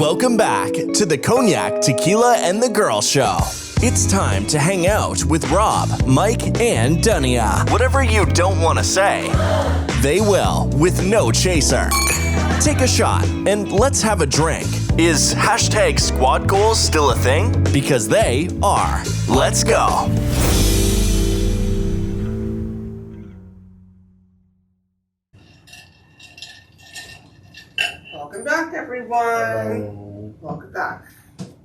Welcome back to the Cognac, Tequila, and the Girl Show. It's time to hang out with Rob, Mike, and Dunia. Whatever you don't want to say, they will with no chaser. Take a shot and let's have a drink. Is hashtag squad goals still a thing? Because they are. Let's go. Welcome back, everyone. Welcome back.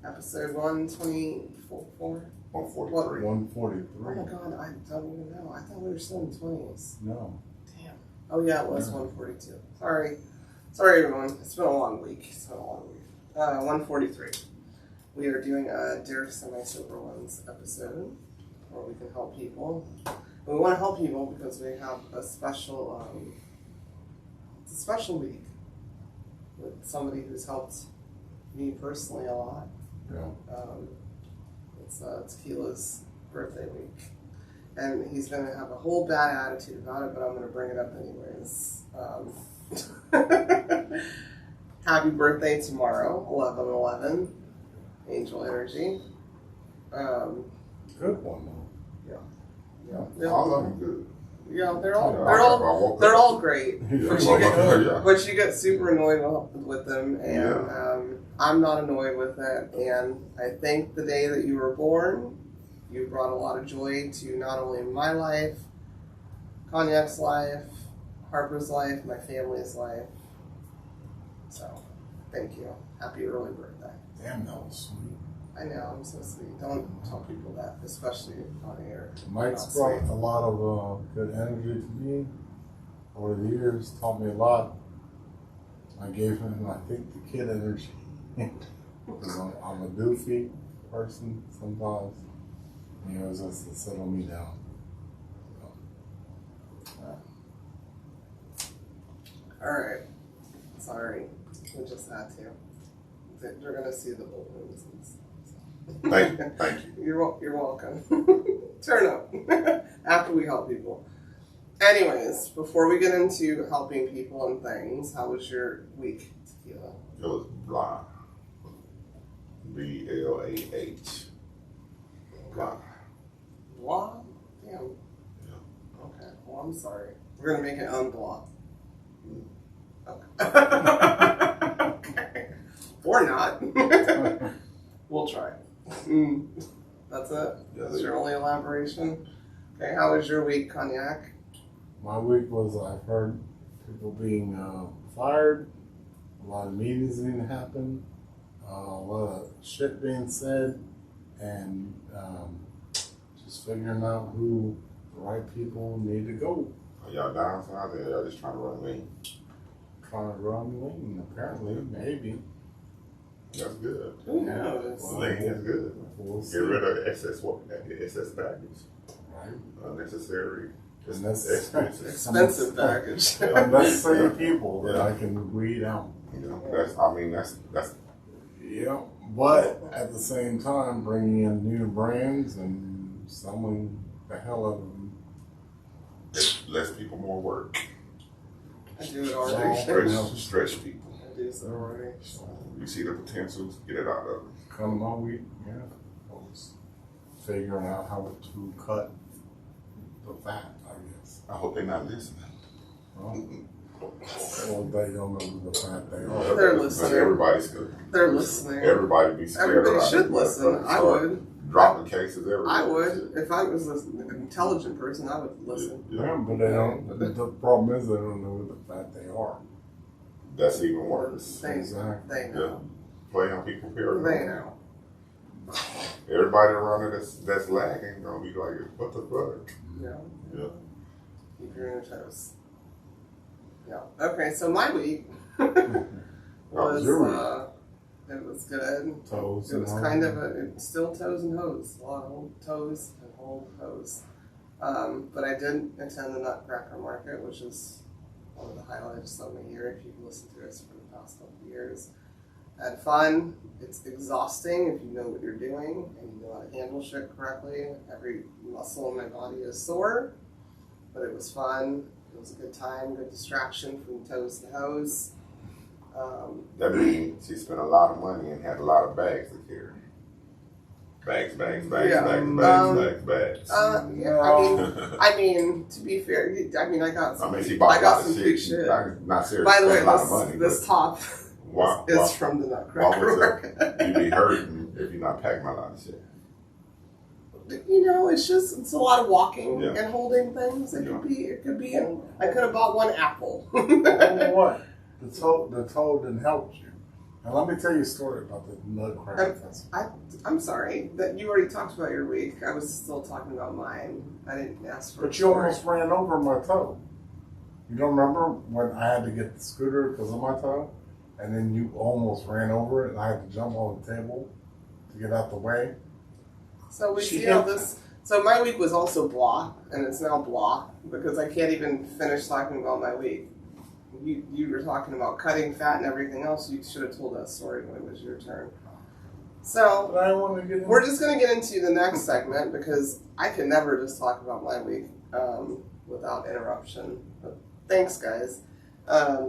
Episode 124. 143. 143. Oh my god, I don't even know. I thought we were still in the 20s. No. Damn. Oh yeah, it was 142. Sorry, everyone. It's been a long week. 143. We are doing a Dare Semi-Sober Ones episode where we can help people. And we want to help people because we have a special, it's a special week with somebody who's helped me personally a lot. Yeah. It's Tequila's birthday week. And he's going to have a whole bad attitude about it, but I'm going to bring it up anyways. Happy birthday tomorrow, 11/11. Angel Energy. Good one, though. Yeah. All of them good. Yeah, they're all great. But you get super annoyed with them, and I'm not annoyed with it. And I think the day that you were born, you brought a lot of joy to not only my life, Cognac's life, Harper's life, my family's life. So, thank you. Happy early birthday. Damn, that was sweet. I know, I'm so sweet. Don't tell people that, especially on air. Mike's brought a lot of good energy to me over the years, taught me a lot. I gave him, I think, the kid energy. Because I'm a doofy person sometimes. He was just to settle me down. Alright. Sorry. We just had to. You're going to see the balloons and stuff. Thank you. You're welcome. Turn up after we help people. Anyways, before we get into helping people and things, how was your week, Tequila? It was blah. BLAH. Blah. Blah? Damn. Yeah. Okay. Well, I'm sorry. We're gonna make it unblah. Okay. Okay. Or not. We'll try. That's it? That's your only elaboration? Okay, how was your week, Cognac? My week was, I've heard people being fired, a lot of meetings didn't happen, a lot of shit being said, and just figuring out who the right people need to go. Are y'all downside or y'all just trying to run lean? Trying to run lean, apparently, maybe. That's good. Who knows? Lean is good. We'll Get see. rid of the excess baggage. Right. Unnecessary. Expensive baggage. Unnecessary people that I can weed out. You know, that's. Yeah, but at the same time, bringing in new brands and selling the hell out of them. Less people, more work. I do it already. Stretch people. I do so already. You see the potential, get it out of them. Come my week, I was figuring out how to cut the fat, I guess. I hope they're not listening. Well, they don't know who the fat they are. They're listening. Everybody's good. They're listening. Everybody be scared. Everybody should listen. I would. Dropping cases everywhere. I would. If I was an intelligent person, I would listen. Yeah, but they don't. The problem is they don't know who the fat they are. That's even worse. They know. Play on people's fear. They know. Everybody around it that's lagging gonna be like, what the fuck? Yeah. Yeah. Keep your inner toes. Yeah. Okay, so my week was it was good. Toes. It was kind of still toes and hose. A lot of old toes and old hose. But I did attend the Nutcracker Market, which is one of the highlights of my year. If you've listened to us for the past couple of years, I had fun. It's exhausting if you know what you're doing and you know how to handle shit correctly. Every muscle in my body is sore, but it was fun. It was a good time, good distraction from toes to hose. That means she spent a lot of money and had a lot of bags to carry. Bags. Yeah. I mean, to be fair, I got some. She bought a lot of some shit. shit. Not serious. By the way, a lot of money, this top is from the Nutcracker. You'd be hurting if you're not packing a lot of shit. It's a lot of walking and holding things. It could be. I could have bought one apple. You know what? The toad didn't help you. And let me tell you a story about the Nutcracker Festival. I'm sorry that you already talked about your week. I was still talking about mine. I didn't ask for. But you almost ran over my toe. You don't remember when I had to get the scooter because of my toe, and then you almost ran over it, and I had to jump on the table to get out the way. So we see how this. So my week was also blah, and it's now blah because I can't even finish talking about my week. You were talking about cutting fat and everything else. You should have told that story when it was your turn. So we're just going to get into the next segment because I can never just talk about my week without interruption. But thanks, guys. I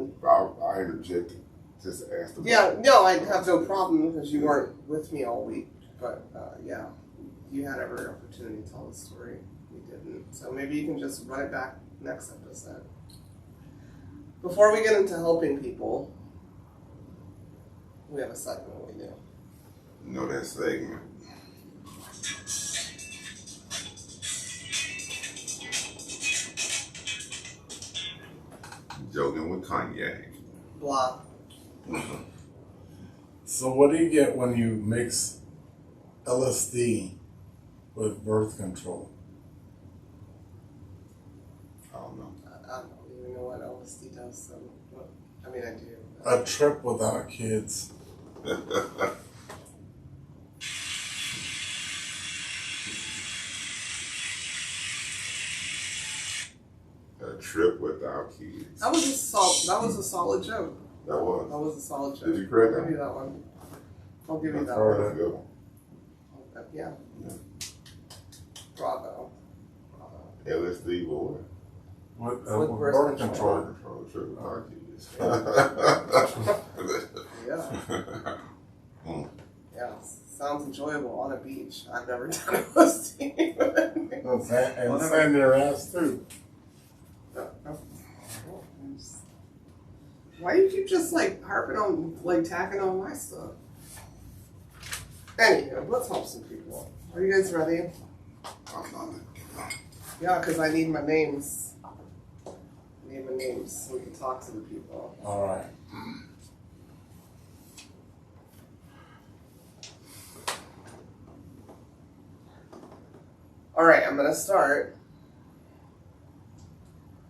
interjected. Just ask them. Yeah, no, I have no problem because you weren't with me all week. But you had every opportunity to tell the story. You didn't. So maybe you can just run it back next episode. Before we get into helping people, we have a segment we do. Know that segment. Joking with Cognac. Blah. So what do you get when you mix LSD with birth control? I don't know. I don't even know what LSD does. So, I mean, I do. A trip without kids. A trip without kids. That was a solid joke. That was. That was a solid joke. Did you correct I'll give you that one. I'll give you that That's one. Good one. Yeah. Bravo. LSD boy. With birth birth control. control. Trip without kids. Yeah. Yeah. Sounds enjoyable on a beach. I've never done LSD. And sand their ass too. Why do you keep just harping on, tacking on my stuff? Anywho, let's help some people. Are you guys ready? Yeah, because I need my names. I need my names so we can talk to the people. All right. All right, I'm going to start.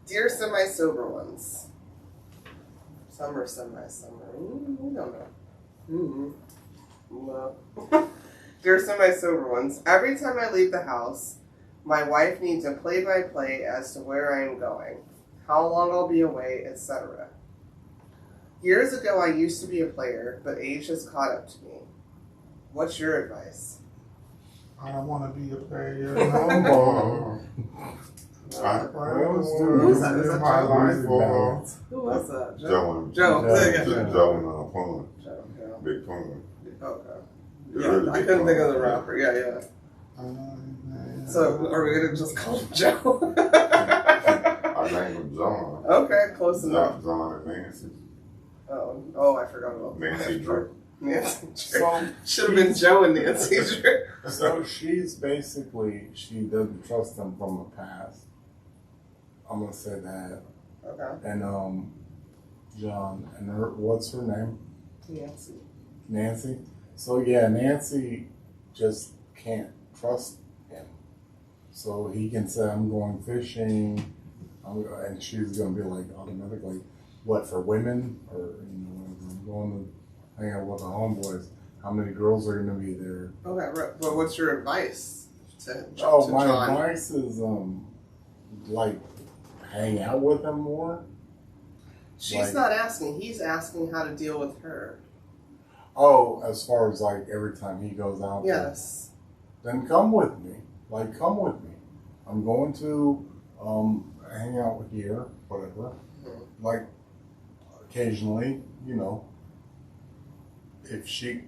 Dear semi-sober ones. Some are semi-summer. We don't know. No. Dear semi-sober ones, every time I leave the house, my wife needs a play-by-play as to where I am going, how long I'll be away, etc. Years ago, I used to be a player, but age has caught up to me. What's your advice? I don't want to be a player no more. I Who's that? Is that my Joe? life for Who was that? Joe. Joe. Joe and Pun. Joe. Big Pun. Okay. You're Yeah, really I big couldn't think Pun. of the rapper. Yeah. So, are we going to just call him Joe? I named him John. Okay, close enough. John and Nancy. Oh, I forgot about Nancy Drew. Nancy Drew. So Should have been Joe and Nancy Drew. So she doesn't trust him from the past. I'm gonna say that. Okay. And John and what's her name? Nancy. Nancy. So yeah, Nancy just can't trust him. So he can say, "I'm going fishing," and she's gonna be like automatically, "What for women?" Or I'm going to hang out with the homeboys. How many girls are gonna be there? Okay, right. But what's your advice to My John? advice is hang out with him more. She's not asking. He's asking how to deal with her. Oh, as far as every time he goes out. Yes. Then come with me. Come with me. I'm going to hang out with you, whatever. Mm-hmm. occasionally, if she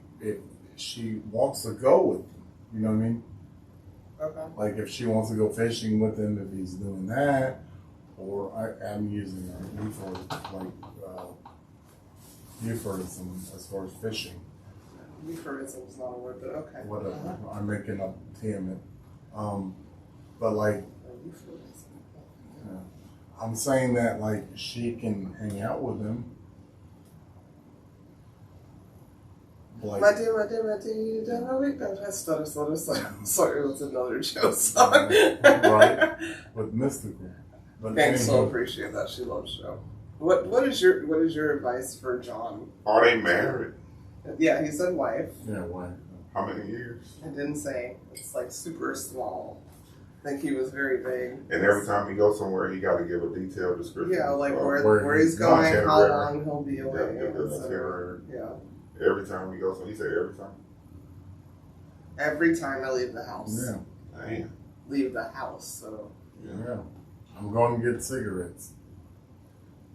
wants to go with him, you know what I mean? Okay. Like if she wants to go fishing with him, if he's doing that, or I'm using euphemism as far as fishing. Euphemism is not a word, but okay. Whatever. I'm making up TM it. But like, I'm saying that like she can hang out with him. Like, my dear, you don't know it. I stutter. Sorry, it was another Joe song. Right, with mystical. But Thanks, so appreciate that. She loves Joe. What is your advice for John? Are they married? Yeah, he said wife. Yeah, wife. How many years? I didn't say. It's like super small. I think he was very vague. And every time he goes somewhere, he got to give a detailed description. Yeah, like where he's going, how long he'll be away. Yeah. Every time we go, so he said every time. Every time I leave the house. Yeah. Damn. Leave the house. So. Yeah. I'm going to get cigarettes.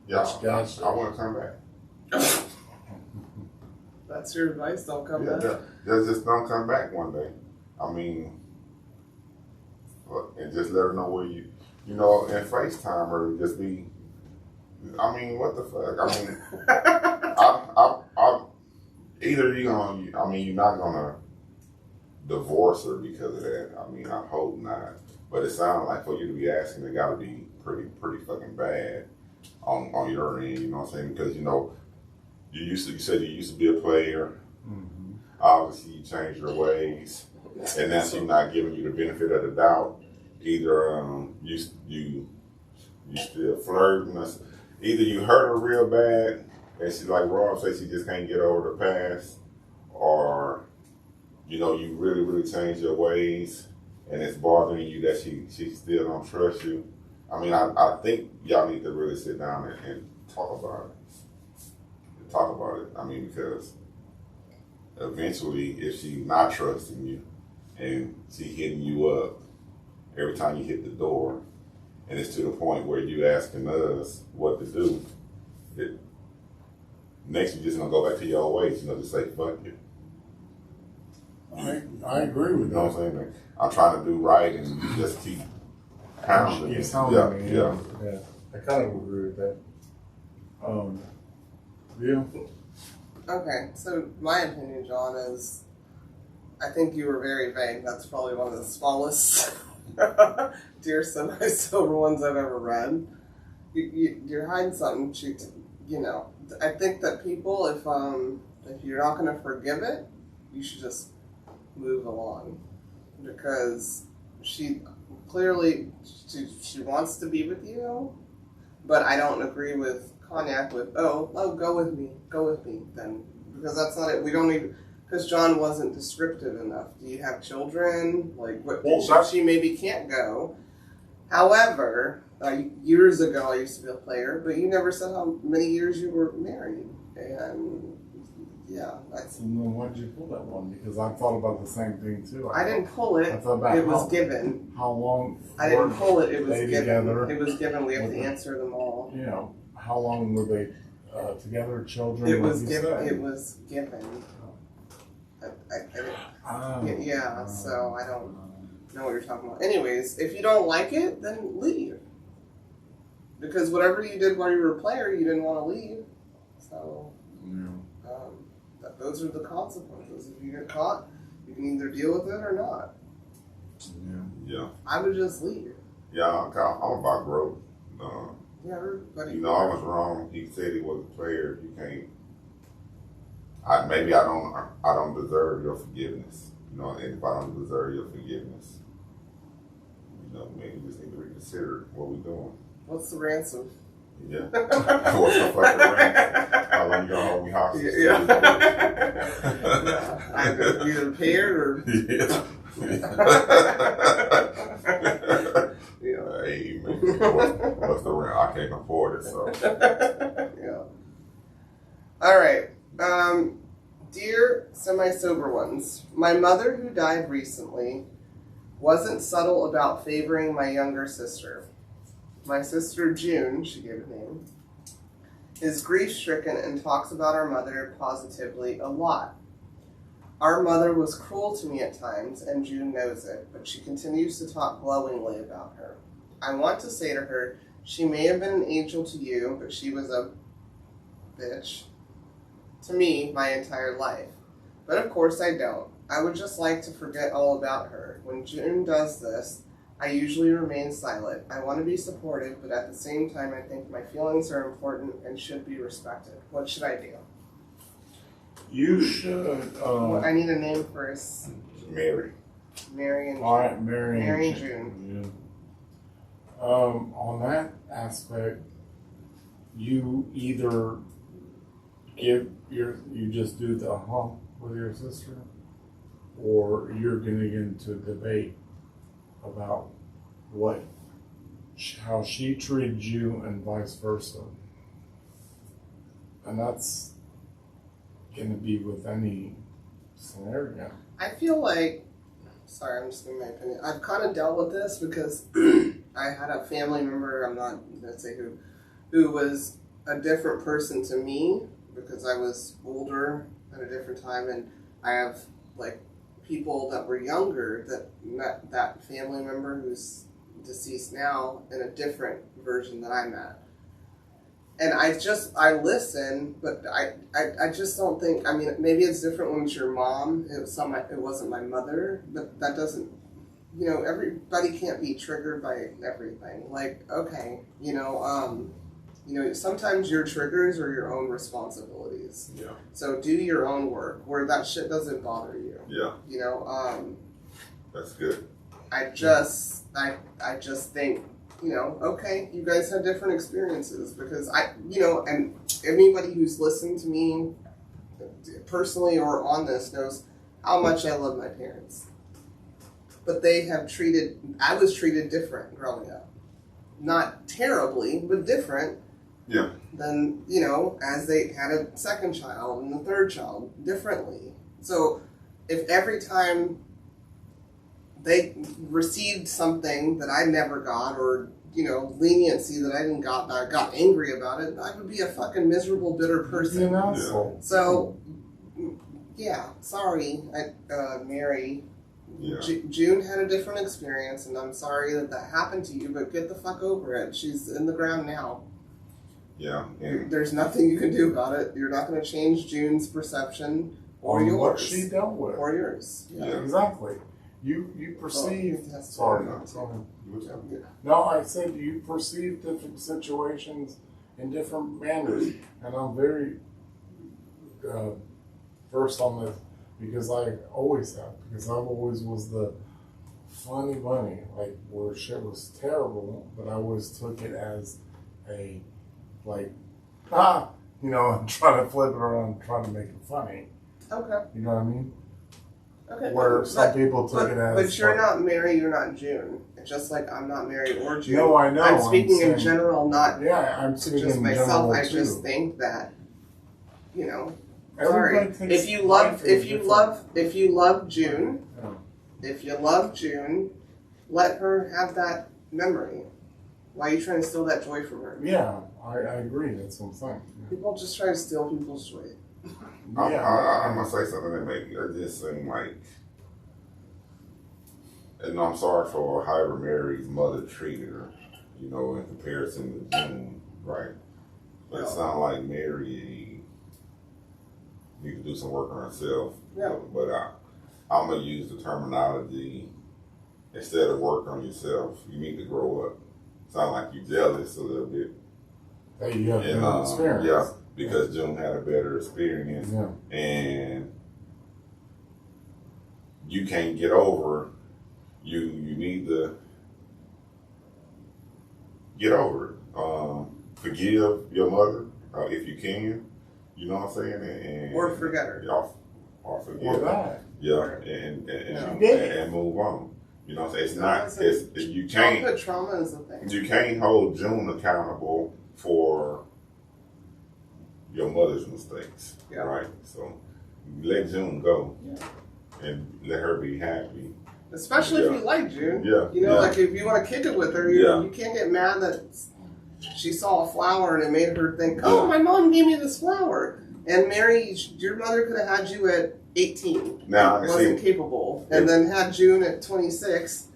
Yeah, I want to come back. That's your advice. Don't come back. Just don't come back one day. I mean, and just let her know where you know, and FaceTime her. Just be. I mean, what the fuck? I mean, either you're not gonna divorce her because of that. I mean, I hope not. But it sounds like for you to be asking, it got to be pretty fucking bad on your end. You know what I'm saying? Because you said you used to be a player. Mm-hmm. Obviously, you changed your ways, and now she's not giving you the benefit of the doubt. Either you still flirting, or either you hurt her real bad, and she's like Rob said, she just can't get over the past, or you really changed your ways, and it's bothering you that she still don't trust you. I mean, I think y'all need to really sit down and talk about it. I mean, because eventually, if she's not trusting you and she hitting you up every time you hit the door, and it's to the point where you asking us what to do, next you're just gonna go back to your old ways. Just say fuck you. I agree with you know what I'm saying? I'm trying to do right, and you just keep pounding me. Yeah. I kind of agree with that. Yeah. Okay, so my opinion, John, is I think you were very vague. That's probably one of the smallest Dear Semi-Sober ones I've ever read. You're hiding something. I think that people, if you're not going to forgive it, you should just move along, because she clearly she wants to be with you, but I don't agree with Cognac with go with me then, because that's not it. We don't need, because John wasn't descriptive enough. Do you have children? Like what? She maybe can't go. However, years ago I used to be a player, but you never said how many years you were married, and yeah, that's. And then why did you pull that one? Because I thought about the same thing too. I didn't pull it. It was given. How long? I didn't pull it. It was given. Together? It was given. We have to answer them all. How long were they together? Children? It was given. It was given. So I don't know what you're talking about. Anyways, if you don't like it, then leave. Because whatever you did while you were a player, you didn't want to leave. So. Those are the consequences. If you get caught, you can either deal with it or not. Yeah. I would just leave. Yeah, I'm about growth. Everybody. I was wrong. He said he was a player. You can't. Maybe I don't deserve your forgiveness. And if I don't deserve your forgiveness, maybe we just need to reconsider what we're doing. What's the ransom? Yeah. What's the fucking ransom? How long you gonna hold me hostage? Yeah. Either pay it or. Hey, man, what's the rent? I can't afford it, so. Yeah. All right. Dear Semi-Sober Ones, my mother, who died recently, wasn't subtle about favoring my younger sister. My sister, June, she gave a name, is grief-stricken and talks about our mother positively a lot. Our mother was cruel to me at times, and June knows it, but she continues to talk glowingly about her. I want to say to her, she may have been an angel to you, but she was a bitch to me my entire life. But of course I don't. I would just like to forget all about her. When June does this, I usually remain silent. I want to be supportive, but at the same time I think my feelings are important and should be respected. What should I do? You should. I need a name first. Mary. Mary and June. All right, Mary and June. Yeah. On that aspect, you either you just do the hump with your sister, or you're going to get into a debate about how she treated you and vice versa. And that's going to be with any scenario. I feel like, sorry, I'm just giving my opinion. I've kind of dealt with this because I had a family member, I'm not going to say who was a different person to me because I was older at a different time, and I have like people that were younger that met that family member who's deceased now in a different version that I'm at. And I listen, but I just don't think, I mean, maybe it's different when it's your mom. It wasn't my mother, but that doesn't, everybody can't be triggered by everything. Like, okay, sometimes your triggers are your own responsibilities. Yeah. So do your own work where that shit doesn't bother you. Yeah. That's good. I just think, okay, you guys have different experiences because and anybody who's listened to me personally or on this knows how much I love my parents. But I was treated different growing up. Not terribly, but different. Yeah. Than, as they had a second child and the third child, differently. So if every time they received something that I never got, or leniency that I didn't got, that I got angry about it, I would be a fucking miserable, bitter person. Yeah. So, yeah, sorry, Mary. Yeah. June had a different experience, and I'm sorry that happened to you. But get the fuck over it. She's in the ground now. Yeah. There's nothing you can do about it. You're not going to change June's perception or on yours. What she dealt with. Or yours. Yeah. Exactly. You perceive. Sorry. No, I said you perceive different situations in different manners, and I'm very versed on this because I always have. Because I always was the funny bunny, like where shit was terrible, but I always took it as a and try to flip it around, try to make it funny. Okay. You know what I mean? Okay. Where some people took it as. But you're not Mary, you're not June. Just like I'm not Mary or June. No, I know. I'm speaking in general, not I'm speaking just in myself. general I too. just think that, Everybody sorry. takes If you love June, Yeah. if you love June, let her have that memory. Why are you trying to steal that joy from her? Yeah, I agree. That's what I'm saying. People just try to steal people's joy. I'm going to say something that make it just seem like, and I'm sorry for however Mary's mother treated her, in comparison to June, right? But it sounds like Mary needs to do some work on herself. Yeah. But I'm going to use the terminology, instead of work on yourself, you need to grow up. Sound like you're jealous a little bit. Hey, you have better experience. Yeah, because June had a better experience. Yeah. And you can't get over, you need to get over it. Forgive your mother if you can. You know what I'm saying? Or forget her. Or forgive her. Yeah, and move on. You know what I'm saying? You can't. Childhood trauma is the thing. You can't hold June accountable for your mother's mistakes, right? So let June go, and let her be happy. Especially if you like June. Yeah. Like if you want to kick it with her, you can't get mad that she saw a flower and it made her think, oh, my mom gave me this flower. And Mary, your mother could have had you at 18. Now, wasn't capable. And then had June at 26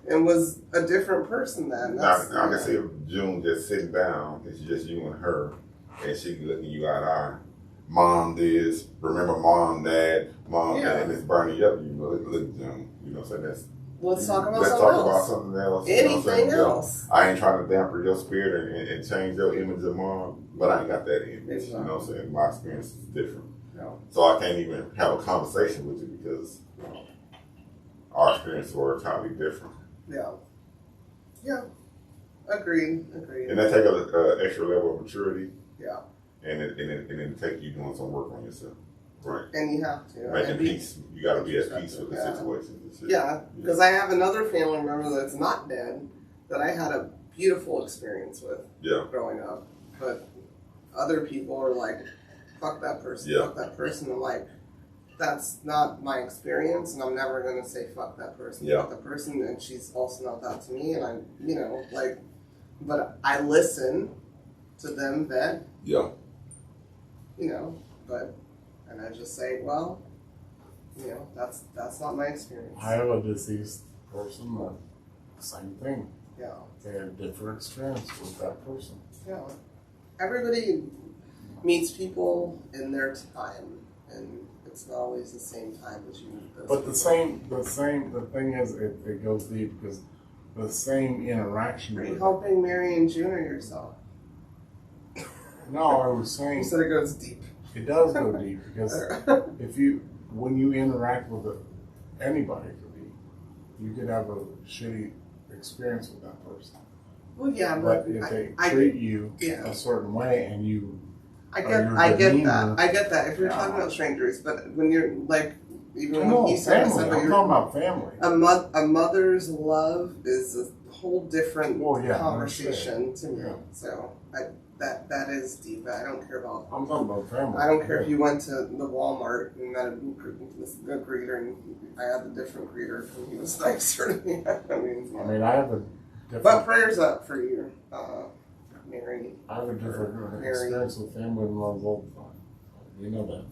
and was a different person then. Now, I can see if June just sitting down, it's just you and her, and she looking you eye to eye. Mom this, remember mom, dad, and it's burning you up. You know, look, June, you know, so that's. Let's talk about let's something talk else. about something else. Anything else. I ain't trying to dampen your spirit and change your image of mom, but I ain't got that image. Exactly. You know what I'm saying? My experience is different. No. So I can't even have a conversation with you because our experiences were entirely different. Yeah. Yeah. Agreed. And that take an extra level of maturity. Yeah. And it take you doing some work on yourself. Right. And you have to. Making peace. You got to be at peace with the situation. Yeah, because I have another family member that's not dead that I had a beautiful experience with growing up. But other people are like, fuck that person, fuck that person. I'm like, that's not my experience, and I'm never going to say fuck that person, fuck that person, and she's also not that to me. And I'm, you know, like, but I listen to them then. Yeah. You know, and I just say, well, you know, that's not my experience. I have a deceased person, same thing. Yeah. They had a different experience with that person. Yeah. Everybody meets people in their time, and it's not always the same time that you meet those But people. the thing is, it goes deep because the same interaction. Are you helping Mary and June or yourself? No, I was saying. You said it goes deep. It does go deep because when you interact with anybody, you could have a shitty experience with that person. Well, yeah, but if they treat you a certain way and you, I get that. If you're talking about strangers, but when you're like, even when you said family. I'm talking about family. A mother's love is a whole different conversation to me. Yeah. So that is deep. I don't care about. I'm talking about family. I don't care if you went to the Walmart and met a greeter, and I had a different greeter, and he was nicer to me. I have a different. But prayers up for you, Mary. I have a different experience with family than I was all the time. You know that.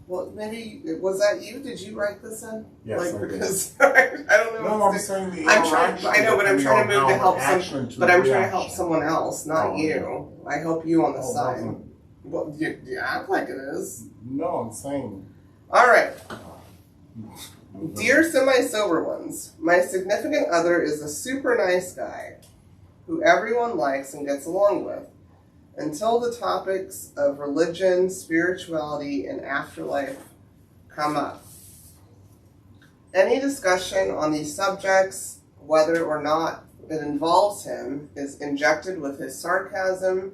Well, maybe was that you? Did you write this in? Yes, because I don't know. No, I'm saying the interaction. I know, but I'm trying to move to help some. But I'm trying to help someone else, not you. I help you on the side. Well, you act like it is. No, I'm saying. All right. Dear semi-sober ones, my significant other is a super nice guy who everyone likes and gets along with, until the topics of religion, spirituality, and afterlife come up. Any discussion on these subjects, whether or not it involves him, is injected with his sarcasm,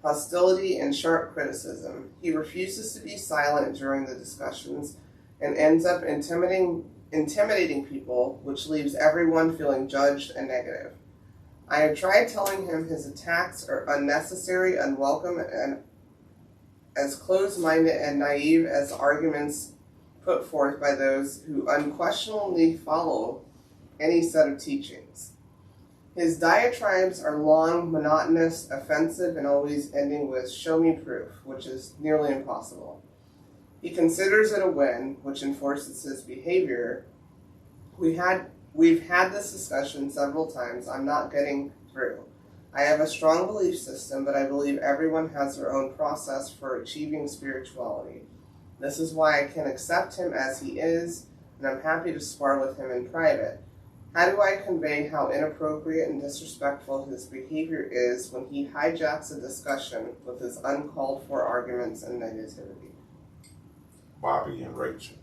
hostility, and sharp criticism. He refuses to be silent during the discussions and ends up intimidating people, which leaves everyone feeling judged and negative. I have tried telling him his attacks are unnecessary, unwelcome, and as closed-minded and naive as arguments put forth by those who unquestionably follow any set of teachings. His diatribes are long, monotonous, offensive, and always ending with "show me proof," which is nearly impossible. He considers it a win, which enforces his behavior. We've had this discussion several times. I'm not getting through. I have a strong belief system, but I believe everyone has their own process for achieving spirituality. This is why I can accept him as he is, and I'm happy to spar with him in private. How do I convey how inappropriate and disrespectful his behavior is when he hijacks a discussion with his uncalled for arguments and negativity? Bobby and Rachel.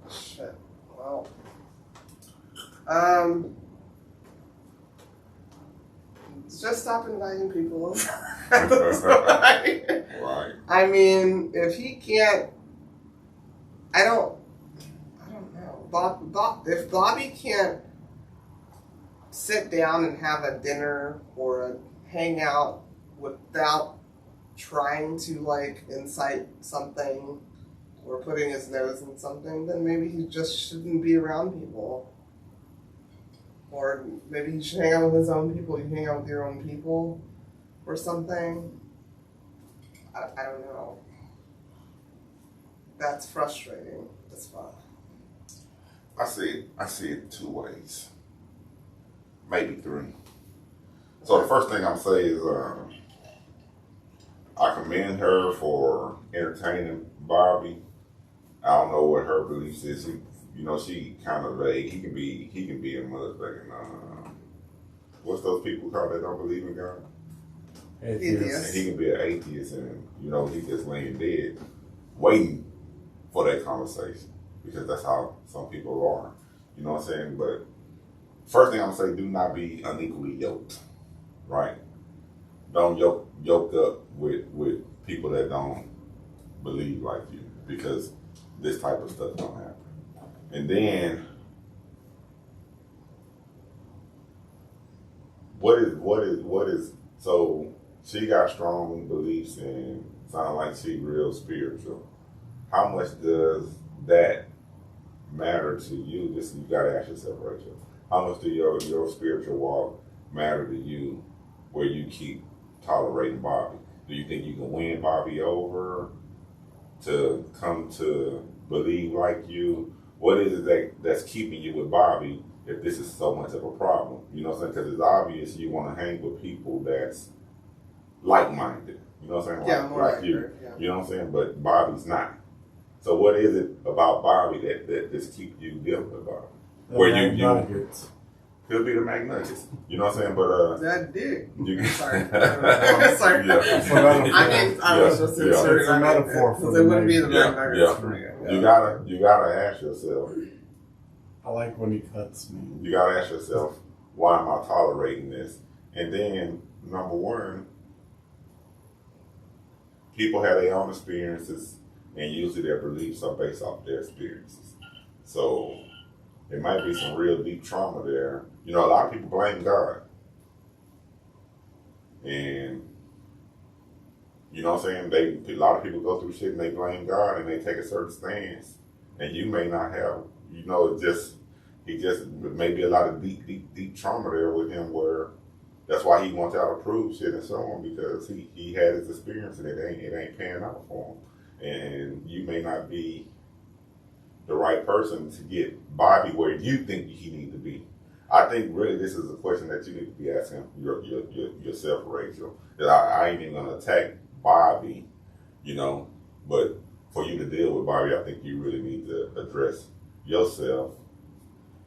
Shit. Well. Just stop inviting people over. Right. I mean, if he can't, I don't know. If Bobby can't sit down and have a dinner or a hangout without trying to incite something or putting his nose in something, then maybe he just shouldn't be around people. Or maybe he should hang out with his own people. You hang out with your own people or something. I don't know. That's frustrating as fuck. I see it 2 ways. Maybe 3. So the first thing I'm saying is I commend her for entertaining Bobby. I don't know what her beliefs is. She kind of vague. He can be a motherfucking what's those people called that don't believe in God? Atheist. And he can be an atheist, and he just laying dead, waiting for that conversation, because that's how some people are. You know what I'm saying? But first thing I'm gonna say, do not be unequally yoked, right? Don't yoke up with people that don't believe like you, because this type of stuff don't happen. And then, what is so she got strong beliefs and sound like she real spiritual. How much does that matter to you? This you gotta ask yourself, Rachel. How much do your spiritual walk matter to you, where you keep tolerating Bobby? Do you think you can win Bobby over to come to believe like you? What is it that's keeping you with Bobby if this is so much of a problem? You know what I'm saying? Because it's obvious you want to hang with people that's like-minded. You know what I'm saying? Yeah, more like you. her, yeah. You know what I'm saying? But Bobby's not. So what is it about Bobby that just keep you dealing with Bobby? Where you could be the McNuggets. You know what I'm saying? But that dick. Sorry. Sorry. Yeah. I was just inserting. It's a metaphor for because the it wouldn't be the McNuggets. McNuggets for me. Yeah. You gotta ask yourself. I like when he cuts me. You gotta ask yourself, why am I tolerating this? And then, number one, people have their own experiences, and usually their beliefs are based off their experiences. So there might be some real deep trauma there. A lot of people blame God. And, you know what I'm saying? A lot of people go through shit and they blame God and they take a certain stance. And you may not have, he just maybe a lot of deep trauma there with him, where that's why he wants y'all to prove shit and so on, because he had his experience and it ain't panning out for him. And you may not be the right person to get Bobby where you think he needs to be. I think really this is a question that you need to be asking yourself, Rachel. That I ain't even gonna attack Bobby, but for you to deal with Bobby, I think you really need to address yourself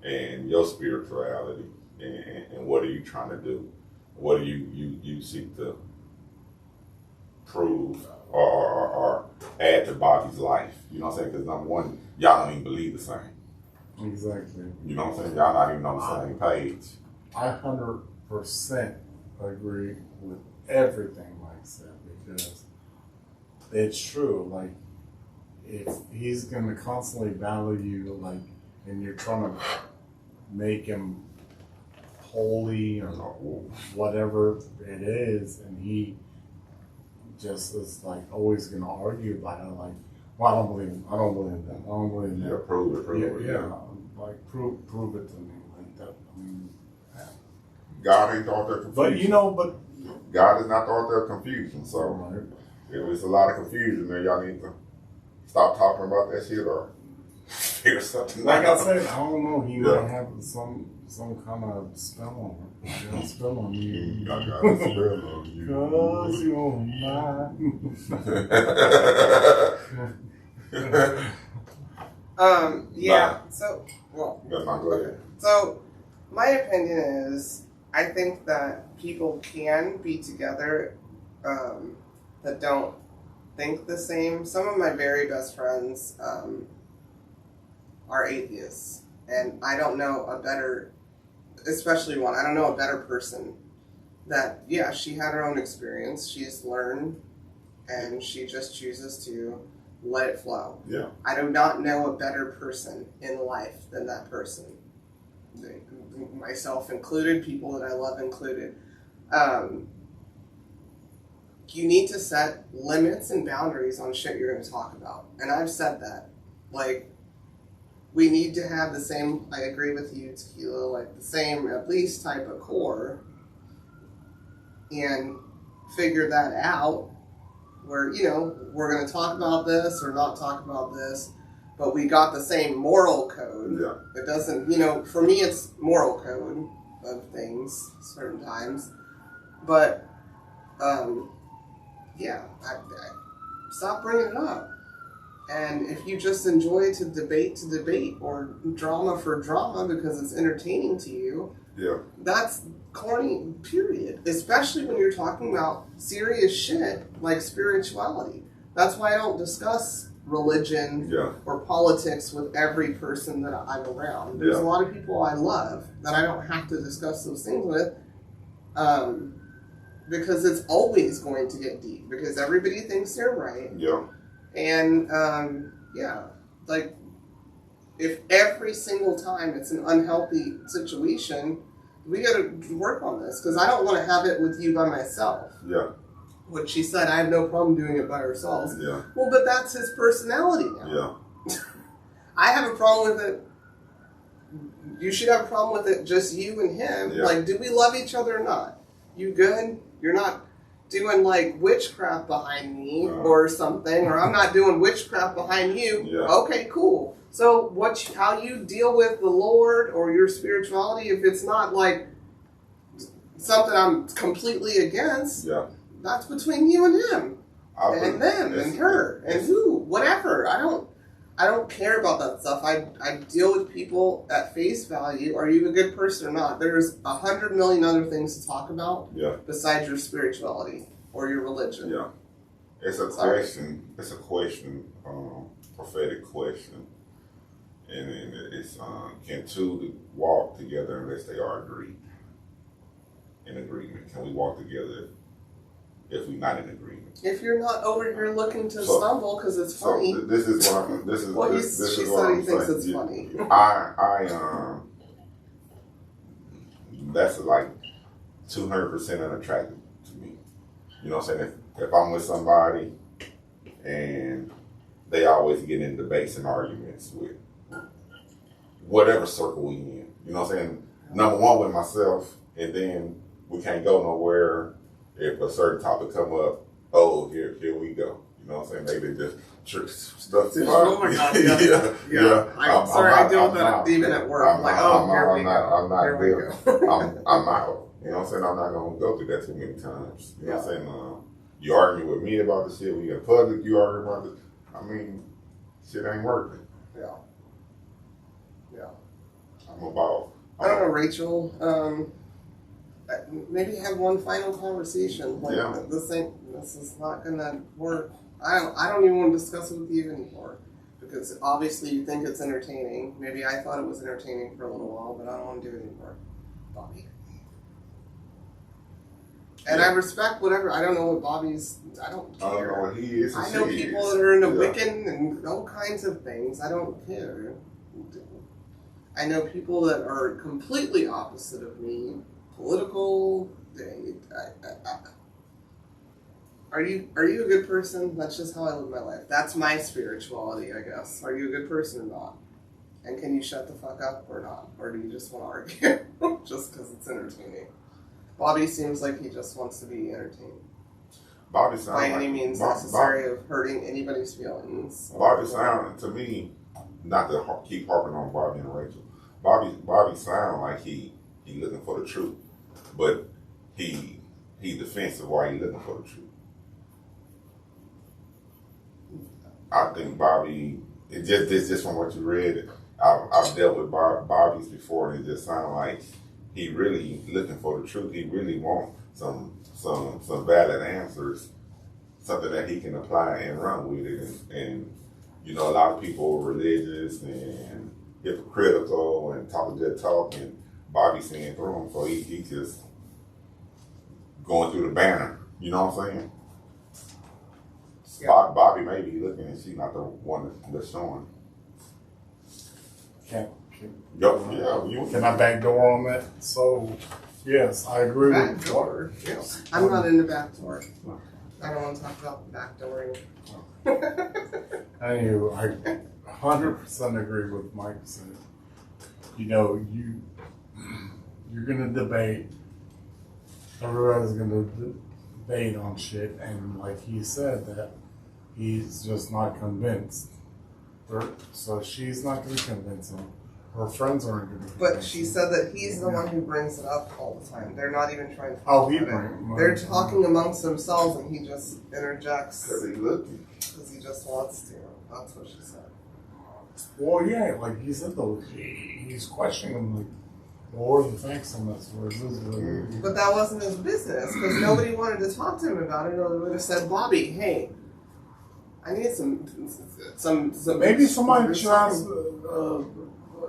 and your spirituality, and what are you trying to do? What do you seek to prove or add to Bobby's life? You know what I'm saying? Because number one, y'all don't even believe the same. Exactly. You know what I'm saying? Y'all not even on the same page. I 100% agree with everything Mike said, because it's true. Like, if he's going to constantly value you, and you're trying to make him holy or whatever it is, and he just is always going to argue about it, well, I don't believe him. I don't believe that. I don't believe that. Yeah, prove it. Yeah. Prove it to me like that. God ain't the author of confusion. But God is not the author of confusion. So if there's a lot of confusion there, y'all need to stop talking about that shit or figure something out. Like I said, I don't know. He might have some kind of spell on her. Spell on you. I got a spell on you. 'Cause you're mine. Yeah. So, That's not good. So, my opinion is, I think that people can be together that don't think the same. Some of my very best friends are atheists, and I don't know a better, especially one, I don't know a better person that, yeah, she had her own experience, she's learned, and she just chooses to let it flow. Yeah. I do not know a better person in life than that person. Myself included, people that I love included. you need to set limits and boundaries on shit you're going to talk about. And I've said that. Like, we need to have the same, I agree with you, Tequila, like the same, at least, type of core. And figure that out where, you know, we're going to talk about this or not talk about this, but we got the same moral code. Yeah. It doesn't, you know, for me it's moral code of things certain times. But, yeah, I stop bringing it up. And if you just enjoy to debate or drama for drama because it's entertaining to you, yeah, that's corny, period. Especially when you're talking about serious shit like spirituality. That's why I don't discuss religion or politics with every person that I'm around. There's a lot of people I love that I don't have to discuss those things with, because it's always going to get deep because everybody thinks they're right. Yeah. And like if every single time it's an unhealthy situation, we got to work on this because I don't want to have it with you by myself. Yeah. What she said, I have no problem doing it by ourselves. Yeah. Well, but that's his personality now. Yeah. I have a problem with it. You should have a problem with it, just you and him. Yeah. Like, do we love each other or not? You good? You're not doing like witchcraft behind me or something, or I'm not doing witchcraft behind you. Yeah. Okay, cool. So how you deal with the Lord or your spirituality, if it's not like something I'm completely against, that's between you and him, and them, and her, and who, whatever. I don't care about that stuff. I deal with people at face value. Are you a good person or not? There's 100 million other things to talk about besides your spirituality or your religion. Yeah. It's a question. It's a question, prophetic question. And it's, can two walk together unless they are agreed? In agreement. Can we walk together if we're not in agreement? If you're not over here looking to stumble because it's funny. So this is what I'm. This is well, this she is said what he I'm thinks saying. it's funny. That's like 200% unattractive to me. You know what I'm saying? If I'm with somebody and they always get in debates and arguments with whatever circle we in. You know what I'm saying? Number one with myself, and then we can't go nowhere if a certain topic come up. Oh, here we go. You know what I'm saying? Maybe just stuff. Oh my God! Yeah. I'm sorry, I deal with that even at work. I'm out. You know what I'm saying? I'm not gonna go through that too many times. You know what I'm saying? You argue with me about the shit. When you in public, you argue about it. I mean, shit ain't working. Yeah. I don't know, Rachel. Maybe have one final conversation. Like, this is not gonna work. I don't even want to discuss it with you anymore because obviously you think it's entertaining. Maybe I thought it was entertaining for a little while, but I don't want to do it anymore, Bobby. And I respect whatever. I don't know what Bobby's. I don't care. I don't know what he is. I know people that are into Wiccan and all kinds of things. I don't care. I know people that are completely opposite of me. Political. Are you a good person? That's just how I live my life. That's my spirituality, I guess. Are you a good person or not? And can you shut the fuck up or not? Or do you just want to argue just because it's entertaining? Bobby seems like he just wants to be entertained. Bobby sounds by any means necessary of hurting anybody's feelings. Bobby sound to me, not to keep harping on Bobby and Rachel. Bobby sound like he looking for the truth, but he defensive while he looking for the truth. I think Bobby, it's just from what you read. I've dealt with Bobby's before, and it just sounds like he really looking for the truth. He really wants some valid answers, something that he can apply and run with it. And you know, a lot of people are religious and hypocritical and talk a good talk, and Bobby's seeing through him, so he just going through the banner. You know what I'm saying? Yeah. Bobby may be looking, and she's not the one that's showing. Can I backdoor on that? So, yes, I agree backdoor. with I'm not in the backdoor. I don't want to talk about backdooring. Anyway, I 100% agree with Mike said. You know, you're gonna debate. Everybody's gonna debate on shit, and like he said, that he's just not convinced. So she's not gonna convince him. Her friends aren't gonna convince him. But she said that he's the one who brings it up all the time. They're not even trying to Oh, he about brings. They're talking amongst themselves, and he just interjects Because he looking. because he just wants to. That's what she said. Well, yeah, like he said though, he's questioning him like, what were the facts on this? Where is this? But that wasn't his business because nobody wanted to talk to him about it, or they would have said, "Bobby, hey, I need some." Maybe somebody should ask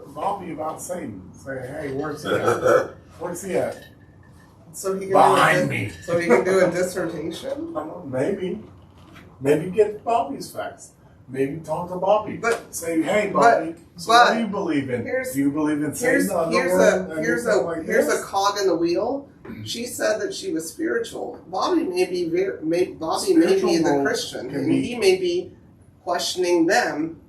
Bobby about Satan. Say, hey, where's he at? Where's he at? So he can Behind me. So he can do a dissertation. Maybe get Bobby's facts. Maybe talk to Bobby. But say, hey, Bobby, what do you believe in? Do you believe in Satan? Here's a cog in the wheel. She said that she was spiritual. Bobby may be the Christian, and he may be questioning them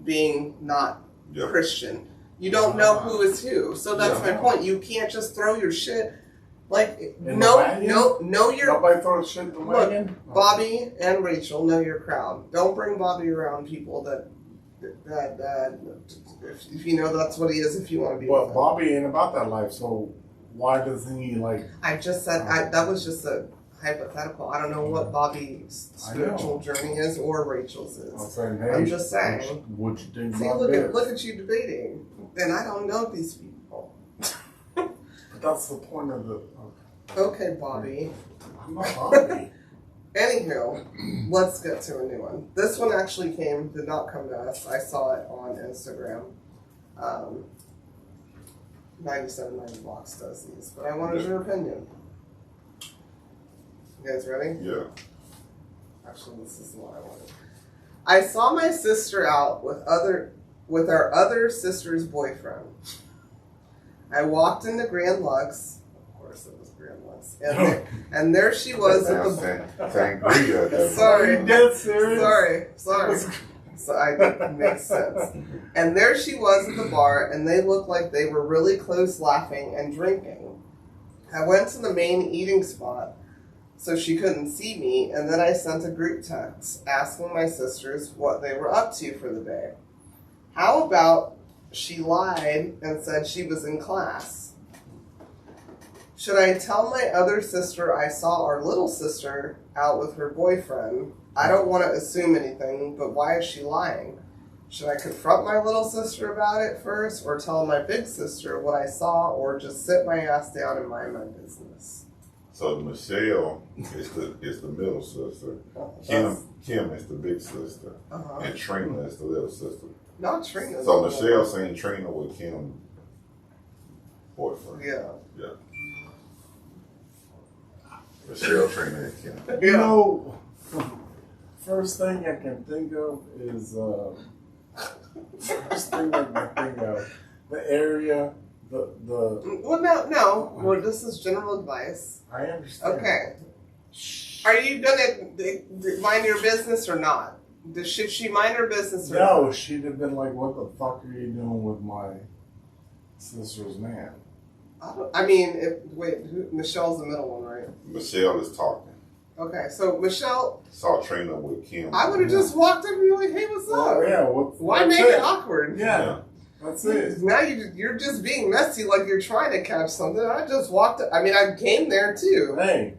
being not Christian. You don't know who is who, so that's my point. You can't just throw your shit. Like, know your... Nobody throws shit in the wagon? Look, Bobby and Rachel, know your crowd. Don't bring Bobby around people that if you know that's what he is, if you want to be with him. Bobby ain't about that life, so why doesn't he, like... I just said, that was just a hypothetical. I don't know what Bobby's spiritual journey is or Rachel's is. I'm saying, hey, I'm just saying. What you think See, about look at you debating. And I don't know these people. That's the point of the... Okay, Bobby. I'm not Bobby. Anywho, let's get to a new one. This one actually did not come to us. I saw it on Instagram. 9790 Blocks does these, but I wanted your opinion. You guys ready? Yeah. Actually, this is the one I wanted. I saw my sister out with our other sister's boyfriend. I walked into Grand Lux. Of course, it was Grand Lux, and there she was at the. Sorry, Are you dead serious? Sorry. So it makes sense. And there she was at the bar, and they looked like they were really close, laughing and drinking. I went to the main eating spot so she couldn't see me, and then I sent a group text asking my sisters what they were up to for the day. How about she lied and said she was in class? Should I tell my other sister I saw our little sister out with her boyfriend? I don't want to assume anything, but why is she lying? Should I confront my little sister about it first, or tell my big sister what I saw, or just sit my ass down and mind my business? So Michelle is the middle sister. Kim is the big sister. And Trina is the little sister. Not Trina. So Michelle saying Trina with Kim boyfriend. Yeah. Michelle, Trina, and Kim. You know, first thing I can think of is the area, Well, no. Well, this is general advice. I understand. Okay. Are you gonna mind your business or not? Should she mind her business or not? No, she'd have been like, "What the fuck are you doing with my sister's man?" Michelle's the middle one, right? Michelle is talking. Okay, so Michelle Saw Trina with Kim. I would have just walked up and be like, "Hey, what's up?" Oh, yeah. Why make it awkward? Yeah. That's it. Now you're just being messy, like you're trying to catch something. I just walked up. I came there too. Hey,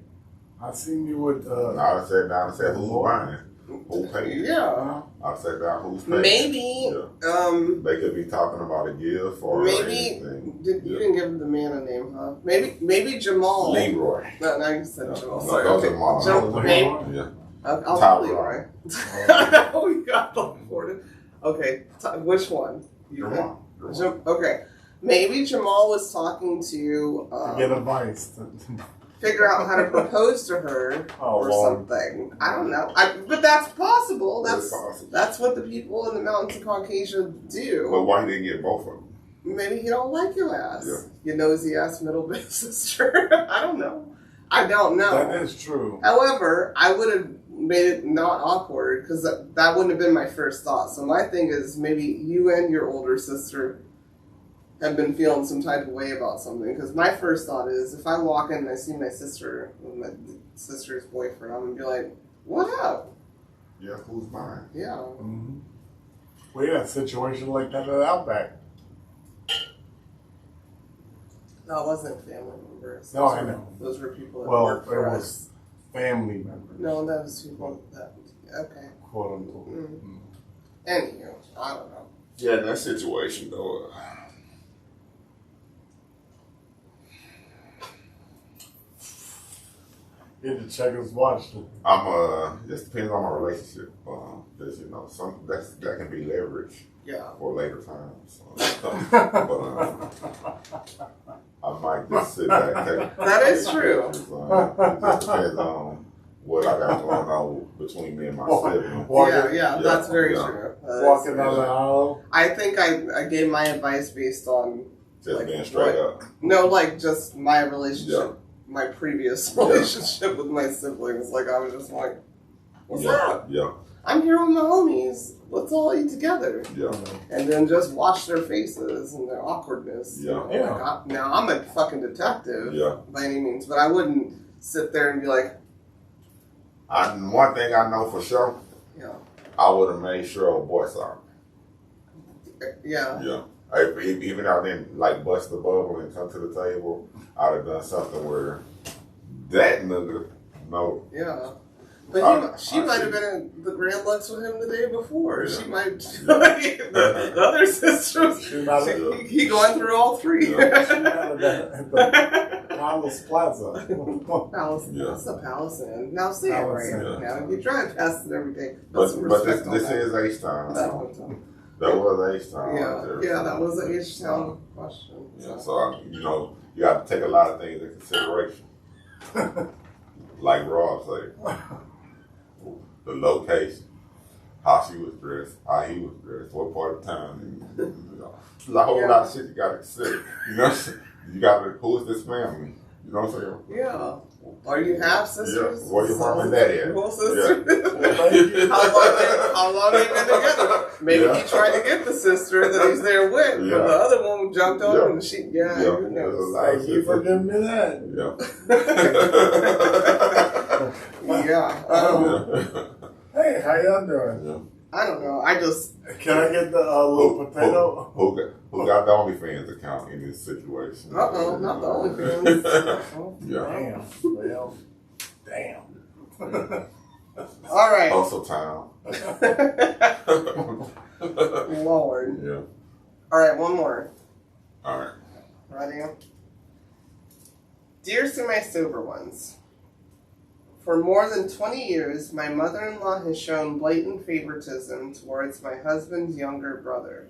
I seen you with. I sat down and said, "Who's buying? Who paid?" Yeah. I sat down. Who's paying? Maybe. Yeah. They could be talking about a gift or anything. You didn't give the man a name, huh? Maybe Jamal. Leroy. No, you said Jamal. No, Sorry. that's Okay. Jamal. Name. Yeah. I'll Leroy. Oh, you got the recorded. Okay, which one? Jamal. Okay, maybe Jamal was talking to get advice. Figure out how to propose to her or something. I don't know. But that's possible. That's what the people in the mountains of Caucasia do. But why didn't get both of them? Maybe he don't like your ass. Yeah. You nosy ass middle big sister. I don't know. I don't know. That is true. However, I would have made it not awkward because that wouldn't have been my first thought. So my thing is maybe you and your older sister have been feeling some type of way about something. Because my first thought is if I walk in and I see my sister with my sister's boyfriend, I'm going to be like, what up? Yeah, who's mine? Yeah. Mm-hmm. We had a situation like that at Outback. No, it wasn't family members. No, I know. Those were people that Well, worked for it was us. family members. No, that was people that. Okay. Quote unquote. Mm. Anywho, I don't know. Yeah, in that situation though. He had to check his watch. Just depends on my relationship. Because that can be leverage Yeah. for later times. But I might just sit back. That is true. It just depends on what I got going on between me and my sibling. Yeah, that's very true. Walking down the aisle. I think I gave my advice based on Just being straight up. No, like just my relationship, my previous relationship with my siblings. Like I was just like, "What's up? Yeah. I'm here with my homies. Let's all eat together." Yeah. And then just watch their faces and their awkwardness. Yeah. Like, now I'm a fucking detective. Yeah. By any means, but I wouldn't sit there and be like, One thing I know for sure, yeah, I would have made sure a boy saw me. yeah. Yeah. Even I didn't like bust the bubble and come to the table, I'd have done something where that nigga, no. Yeah. But she might have been at the Grand Lux with him the day before. Yeah. She might. The other sisters. He going through all three. Yeah. She had that at the Palace Plaza. Palace. Yeah. What's the Palace Inn? Now say it Palace right. Inn. Now you drive past it every day. But Some this respect on that. is H-Town. That hotel. That was H-Town. Yeah, right there. yeah, that was an H-Town question. Yeah, so you have to take a lot of things into consideration. Like Rob said. The location, how she was dressed, how he was dressed, what part of town, there's a whole lot of shit you gotta consider. You know what I'm saying? You gotta, who is this family? You know what I'm saying? Yeah. Are you half sisters? Yeah. Where your mom and daddy at? Full sister? How long they been together? Maybe he tried to get the sister that he's there with, but the other one jumped on and she, who knows? Thank you for giving me that. Hey, how y'all doing? Yeah. I don't know. I just... Can I get the little potato? Who got the OnlyFans account in this situation? Uh-oh, not the OnlyFans. Yeah. Damn. Well, damn. All right. Hustle town. Lord. Yeah. All right, one more. All right. Ready? Dear to my sober ones, for more than 20 years, my mother-in-law has shown blatant favoritism towards my husband's younger brother.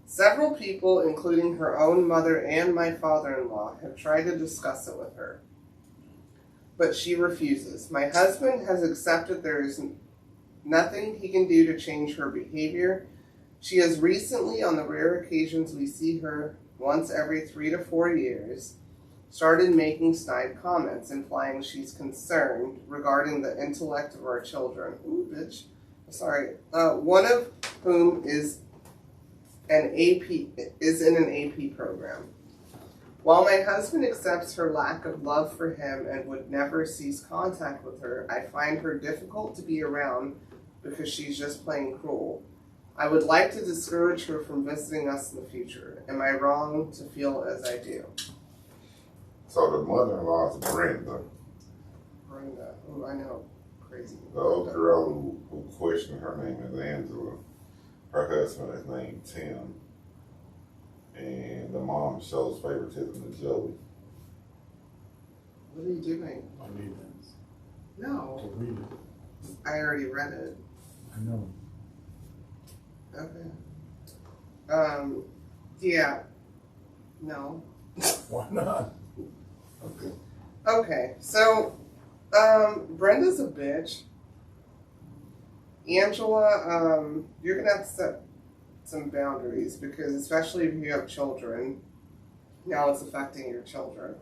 Several people, including her own mother and my father-in-law, have tried to discuss it with her. But she refuses. My husband has accepted there is nothing he can do to change her behavior. She has recently, on the rare occasions we see her once every 3 to 4 years, started making snide comments, implying she's concerned regarding the intellect of our children. Ooh, bitch. Sorry. One of whom is in an AP program. While my husband accepts her lack of love for him and would never cease contact with her, I find her difficult to be around because she's just plain cruel. I would like to discourage her from visiting us in the future. Am I wrong to feel as I do? So the mother-in-law is Brenda. Brenda. Oh, I know. Crazy. The old girl who questioned, her name is Angela. Her husband is named Tim. And the mom shows favoritism to Joey. What are you doing? I need this. No. To read it. I already read it. I know. Okay. Yeah. No. Why not? Okay. Okay, so, Brenda's a bitch. Angela, you're gonna have to set some boundaries because, especially if you have children, now it's affecting your children.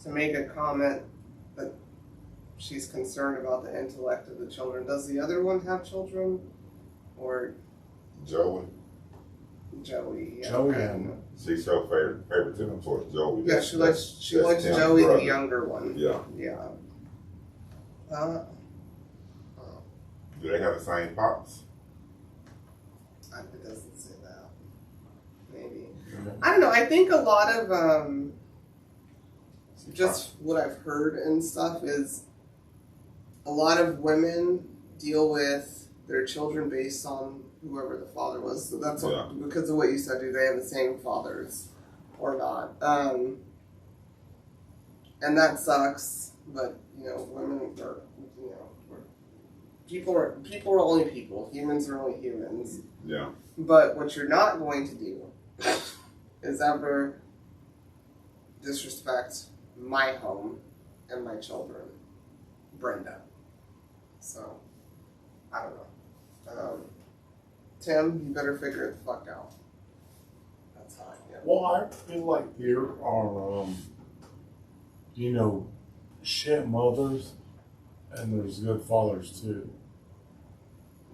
to make a comment that she's concerned about the intellect of the children. Does the other one have children? Or Joey. Joey? Yeah. Joey. She showed favoritism towards Joey. Yeah, she likes Joey, the younger one. Yeah. Yeah. Do they have the same pops? It doesn't say that. Maybe. I don't know. I think a lot of just what I've heard and stuff is a lot of women deal with their children based on whoever the father was. So that's because of what you said. Do they have the same fathers or not? And that sucks. But women are people are only people. Humans are only humans. Yeah. But what you're not going to do is ever disrespect my home and my children, Brenda. So, I don't know. Tim, you better figure it the fuck out. That's how I feel. Well, I feel like there are, shit mothers, and there's good fathers too.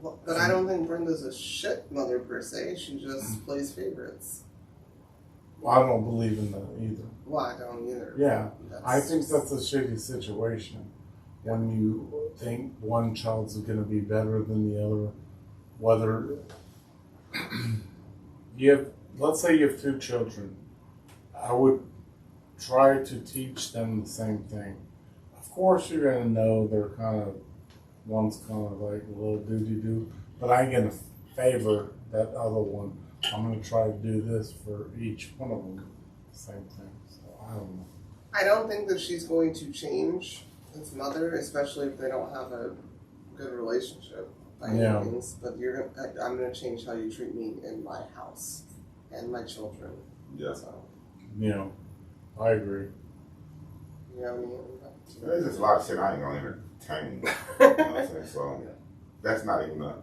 Well, but I don't think Brenda's a shit mother per se. She just plays favorites. Well, I don't believe in that either. Well, I don't either. Yeah, I think that's a shitty situation when you think one child's going to be better than the other. Whether let's say you have two children, I would try to teach them the same thing. Of course, you're going to know one's kind of like a little doo-doo-doo, but I'm going to favor that other one. I'm going to try to do this for each one of them. Same thing. So I don't know. I don't think that she's going to change his mother, especially if they don't have a good relationship by any means. But I'm going to change how you treat me in my house and my children. Yeah. So, I agree. You know what I mean? There's just a lot of shit I ain't gonna entertain. You know what I'm saying? So that's not even a.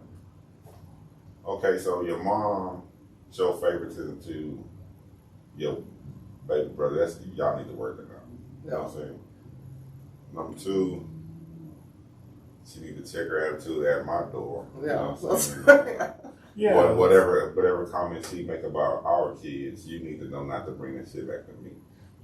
Okay, so your mom showed favoritism to your baby brother. Y'all need to work it out. You know what I'm saying? Number two, she need to check her attitude at my door. Yeah. You know what I'm saying? Yeah. Whatever comments she make about our kids, you need to know not to bring that shit back to me.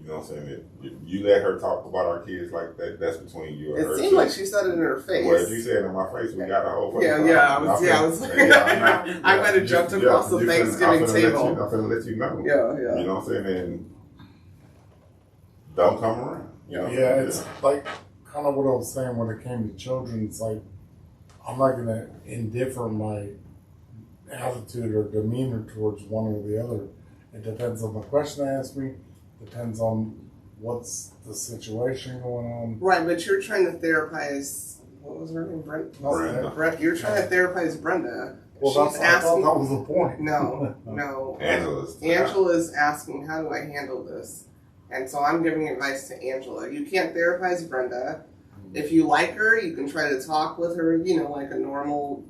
You know what I'm saying? If you let her talk about our kids like that, that's between you and her. It seemed like she said it in her face. Well, if you said it in my face, we got a whole fucking I was like, I might have jumped across the Thanksgiving table. I'm going to let you know. Yeah. You know what I'm saying? And don't come around. It's like kind of what I was saying when it came to children. It's like, I'm not going to indiffer my attitude or demeanor towards one or the other. It depends on the question they ask me. Depends on what's the situation going on. Right, but you're trying to therapize. What was her name? Brenda. You're trying to therapize Brenda. Well, I thought that was the point. No. Angela's asking, how do I handle this? And so I'm giving advice to Angela. You can't therapize Brenda. If you like her, you can try to talk with her, like a normal,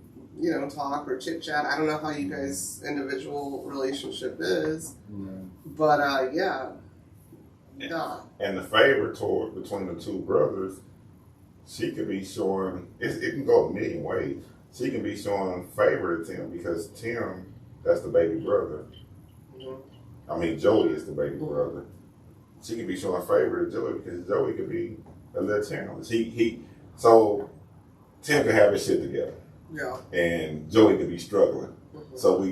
talk or chit chat. I don't know how you guys' individual relationship is, but And the favor between the two brothers, she could be showing, it can go a million ways. She can be showing favor to Tim because Tim, that's the baby brother. I mean, Joey is the baby brother. She could be showing favor to Joey because Joey could be a little challenged. So Tim could have his shit together. Yeah. And Joey could be struggling. So we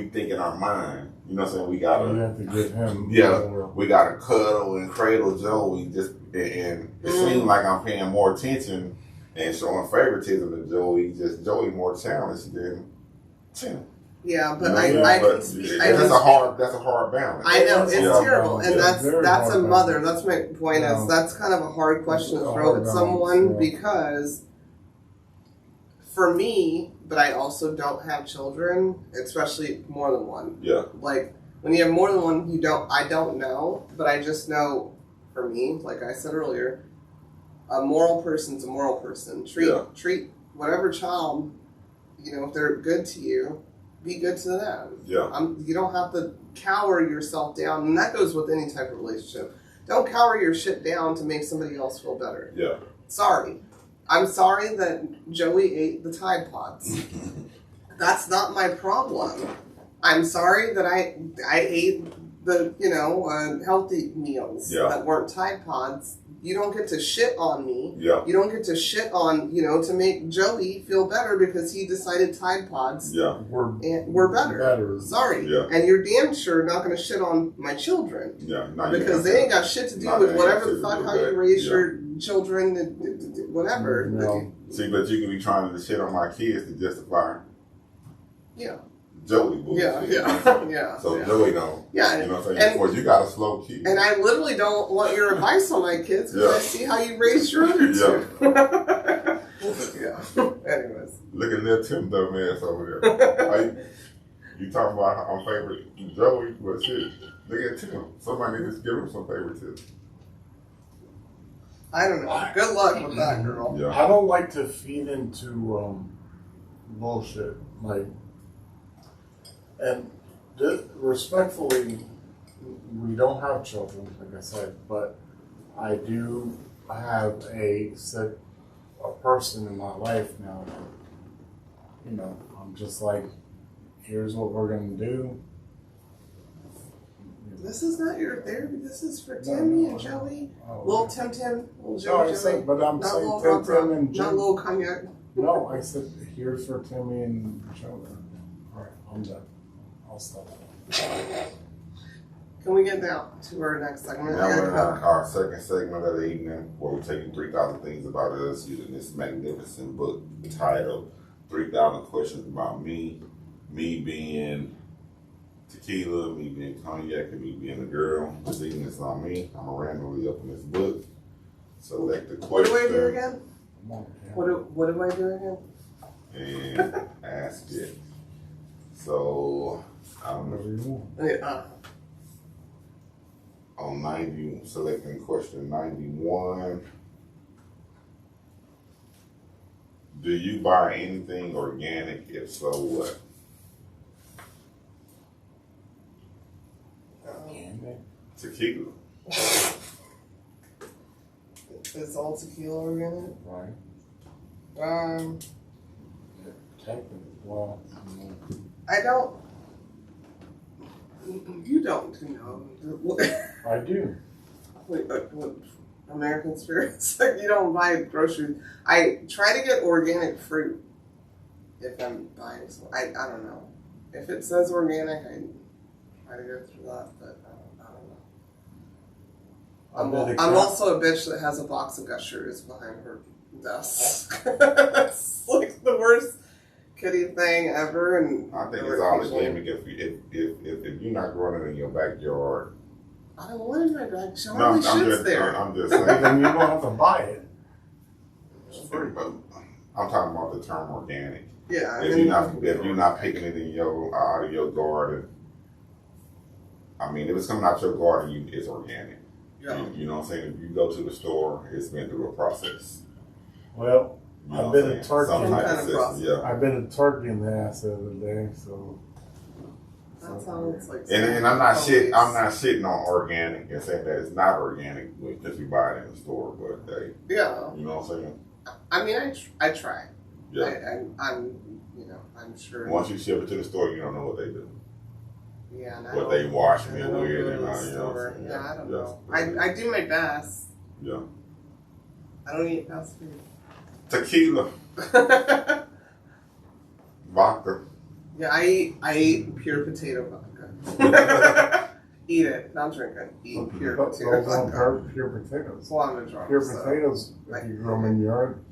think in our mind, you know what I'm saying? We have to give him. We gotta cuddle and cradle Joey and it seems like I'm paying more attention and showing favoritism to Joey. Just Joey more challenged than Tim. Yeah, but that's a hard balance. I know, it's terrible. And that's a mother. That's my point is that's kind of a hard question to throw at someone because for me, but I also don't have children, especially more than one. Yeah. Like when you have more than one, I don't know, but I just know for me, like I said earlier, a moral person's a moral person. Treat whatever child, if they're good to you, be good to them. Yeah. You don't have to cower yourself down, and that goes with any type of relationship. Don't cower your shit down to make somebody else feel better. Yeah. Sorry. I'm sorry that Joey ate the Tide Pods. That's not my problem. I'm sorry that I ate the, healthy meals that weren't Tide Pods. You don't get to shit on me. Yeah. You don't get to shit on, to make Joey feel better because he decided Tide Pods were better. Sorry. Yeah. And you're damn sure not going to shit on my children. Yeah. Because they ain't got shit to do with whatever the fuck how you raise your children, whatever. No. See, but you can be trying to shit on my kids to justify Joey bullshit. Yeah. So Joey don't. Yeah. You know what I'm saying? Of course, you got a slow kid. And I literally don't want your advice on my kids because I see how you raised your other two. Anyways. Look at that Tim dumbass over there. You talking about our favorite Joey? Well, shit. Look at Tim. Somebody needs to give him some favoritism. I don't know. Good luck with that, girl. Yeah. I don't like to feed into bullshit. And respectfully, we don't have children, like I said, but I do have a person in my life now. I'm just like, here's what we're gonna do. This is not your therapy. This is for Timmy and Joey. Little Tim, little Joey. I'm saying Tim and Jim. Not little Cognac. No, I said here's for Timmy and Joey. All right, I'm done. I'll stop. Can we get down to our next segment? Now we're in our second segment of the evening, where we're taking 3,000 things about us using this magnificent book titled 3,000 Questions About Me. Me being Tequila, me being Cognac, and me being a girl. This evening it's on me. I'm gonna randomly open this book, select the question. What do I do again? What do I do again? And ask it. So, on 90, selecting question 91. Do you buy anything organic? If so, what? Tequila. Is all tequila organic? Right. Technically, well, I don't. You don't, I do. What American spirits? You don't buy groceries. I try to get organic fruit if I'm buying some. I don't know. If it says organic, I try to go through that, but I don't know. I'm also a bitch that has a box of Gushers behind her desk. It's like the worst kitty thing ever. And I think it's all a gimmick if you're not growing it in your backyard. I don't want it in my backyard. I'm just saying. Then you don't have to buy it. It's free. I'm talking about the term organic. Yeah. If you're not picking it in out of your garden, I mean, if it's coming out your garden, it's organic. Yeah. You know what I'm saying? If you go to the store, it's been through a process. Well, I've been a turkey. I've been a turkey in the ass the other day, so. That sounds like. And I'm not shitting on organic and saying that it's not organic if you buy it in the store, but you know what I'm saying? I mean, I try. Yeah. I'm sure. Once you ship it to the store, you don't know what they do. Yeah. What they wash me with and I don't know. I do my best. Yeah. I don't eat fast food. Tequila. Vodka. Yeah, I eat pure potato vodka. Eat it, not drink it. Eat pure potato vodka. Pure potatoes. Well, I'm a drunk. Pure potatoes, if you grow them in your yard,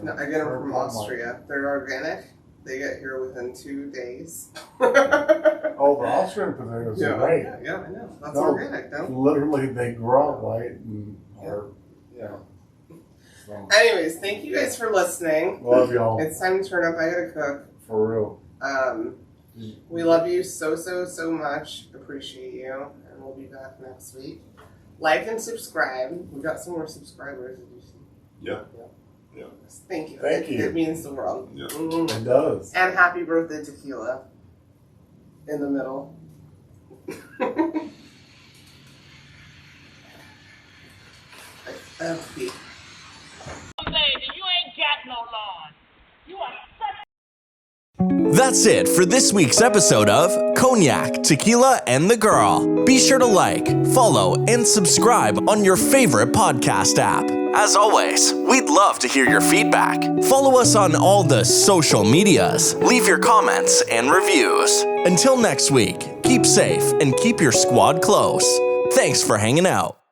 No, I get them from Austria. They're organic. They get here within 2 days. Oh, the Austrian potatoes are great. Yeah, I know. That's organic, though. Literally, they grow right and are, So. Anyways, thank you guys for listening. Love y'all. It's time to turn up. I gotta cook. For real. We love you so much. Appreciate you. And we'll be back next week. Like and subscribe. We got some more subscribers. Did you see? Yeah. Thank you. Thank you. It means the world. Yeah. Mm-hmm. It does. And happy birthday, Tequila. In the middle. FB. Baby, you ain't got no lawn. You are such. That's it for this week's episode of Cognac, Tequila, and the Girl. Be sure to like, follow, and subscribe on your favorite podcast app. As always, we'd love to hear your feedback. Follow us on all the social medias. Leave your comments and reviews. Until next week, keep safe and keep your squad close. Thanks for hanging out.